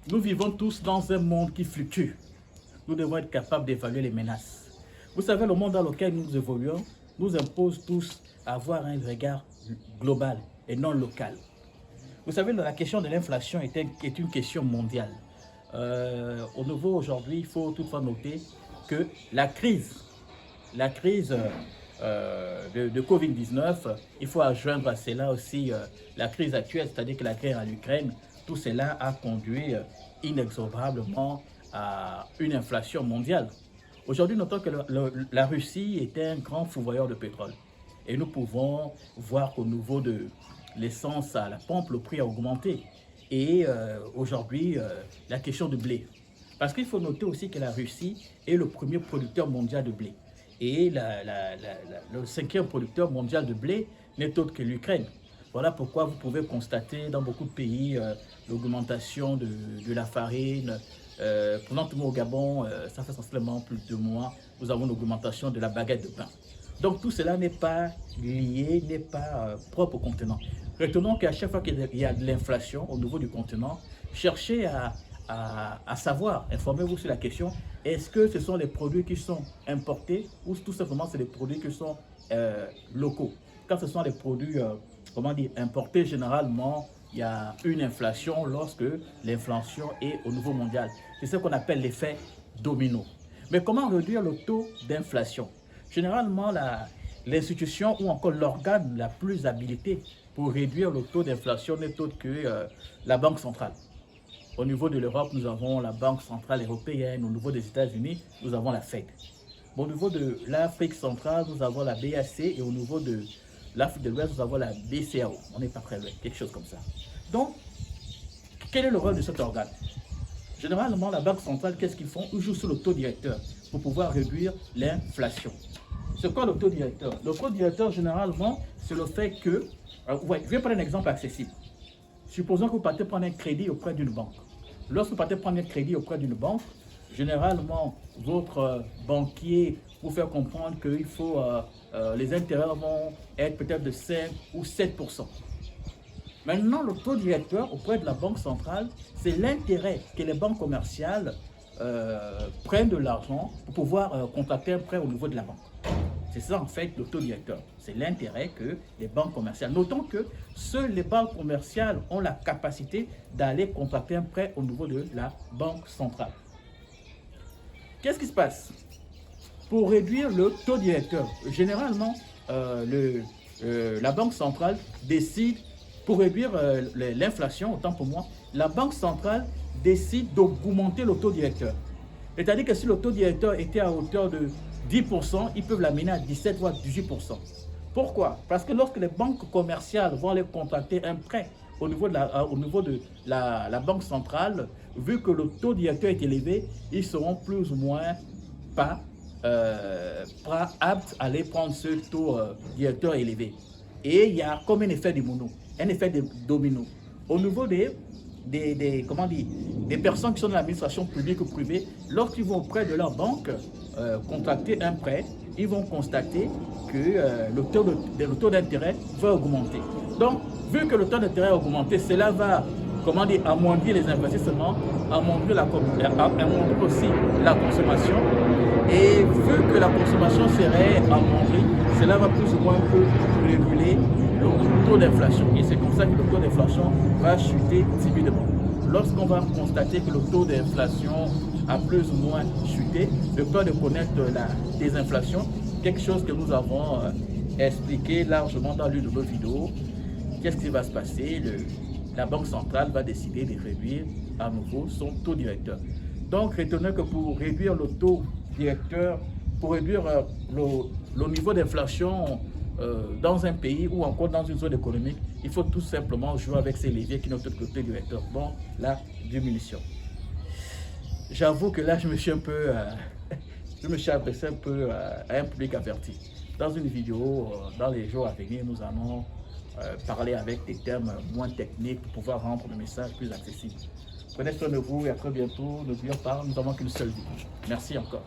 Nous vivons tous dans un monde qui fluctue. Nous devons être capables d'évaluer les menaces. Vous savez, le monde dans lequel nous évoluons nous impose tous à avoir un regard global et non local. Vous savez, la question de l'inflation est une question mondiale. Au niveau aujourd'hui, il faut toutefois noter que la crise de Covid-19, il faut adjoindre à cela aussi la crise actuelle, c'est-à-dire que la guerre en Ukraine, tout cela a conduit inexorablement à une inflation mondiale. Aujourd'hui, notons que la Russie est un grand fourvoyeur de pétrole. Et nous pouvons voir qu'au niveau de l'essence à la pompe, le prix a augmenté. Et aujourd'hui, la question du blé. Parce qu'il faut noter aussi que la Russie est le premier producteur mondial de blé. Et le cinquième producteur mondial de blé n'est autre que l'Ukraine. Voilà pourquoi vous pouvez constater dans beaucoup de pays l'augmentation de la farine. Pendant tout le monde au Gabon, ça fait sensiblement plus de 2 mois, nous avons l'augmentation de la baguette de pain. Donc tout cela n'est pas lié, n'est pas propre au continent. Retenons qu'à chaque fois qu'il y a de l'inflation au niveau du continent, cherchez à savoir, informez-vous sur la question, est-ce que ce sont les produits qui sont importés ou tout simplement c'est les produits qui sont locaux? Quand ce sont les produits importés, généralement, il y a une inflation lorsque l'inflation est au niveau mondial. C'est ce qu'on appelle l'effet domino. Mais comment réduire le taux d'inflation? Généralement, l'institution ou encore l'organe la plus habilité pour réduire le taux d'inflation n'est autre que la Banque centrale. Au niveau de l'Europe, nous avons la Banque centrale européenne. Au niveau des États-Unis, nous avons la Fed. Au niveau de l'Afrique centrale, nous avons la BAC et au niveau de l'Afrique de l'Ouest, nous avons la BCAO. On n'est pas très loin, quelque chose comme ça. Donc, quel est le rôle de cet organe? Généralement, la Banque centrale, qu'est-ce qu'ils font? Ils jouent sur le taux directeur pour pouvoir réduire l'inflation. C'est quoi le taux directeur? Le taux directeur, généralement, c'est le fait que... je vais prendre un exemple accessible. Supposons que vous partez prendre un crédit auprès d'une banque. Lorsque vous partez prendre un crédit auprès d'une banque, généralement, votre banquier vous fait comprendre que les intérêts vont être peut-être de 5 ou 7%. Maintenant, le taux directeur auprès de la Banque centrale, c'est l'intérêt que les banques commerciales prennent de l'argent pour pouvoir contracter un prêt au niveau de la banque. C'est ça en fait le taux directeur. C'est l'intérêt que les banques commerciales. Notons que seules les banques commerciales ont la capacité d'aller contracter un prêt au niveau de la Banque centrale. Qu'est-ce qui se passe? Pour réduire le taux directeur, généralement, la Banque centrale décide, pour réduire l'inflation, autant pour moi, la Banque centrale décide d'augmenter le taux directeur. C'est-à-dire que si le taux directeur était à hauteur de 10%, ils peuvent l'amener à 17 voire 18%. Pourquoi? Parce que lorsque les banques commerciales vont aller contracter un prêt au niveau de la Banque centrale, vu que le taux directeur est élevé, ils seront plus ou moins pas aptes à aller prendre ce taux directeur élevé. Et il y a comme un effet domino, un effet de domino. Au niveau des personnes qui sont dans l'administration publique ou privée, lorsqu'ils vont auprès de leur banque contracter un prêt, ils vont constater que le taux d'intérêt va augmenter. Donc, vu que le taux d'intérêt a augmenté, cela va amoindrir les investissements, amoindrir aussi la consommation. Et vu que la consommation serait amoindrie, cela va plus ou moins réguler le taux d'inflation. Et c'est comme ça que le taux d'inflation va chuter timidement. Lorsqu'on va constater que le taux d'inflation a plus ou moins chuté, de peur de connaître la désinflation, quelque chose que nous avons expliqué largement dans l'une de nos vidéos, qu'est-ce qui va se passer? La Banque centrale va décider de réduire à nouveau son taux directeur. Donc, retenez que pour réduire le taux directeur, pour réduire le niveau d'inflation dans un pays ou encore dans une zone économique, il faut tout simplement jouer avec ces leviers qui n'ont autre que le taux directeur. Bon, la diminution. J'avoue que là, je me suis adressé un peu à un public averti. Dans une vidéo, dans les jours à venir, nous allons parler avec des termes moins techniques pour pouvoir rendre le message plus accessible. Prenez soin de vous et à très bientôt. N'oublions pas, nous n'avons qu'une seule vie. Merci encore.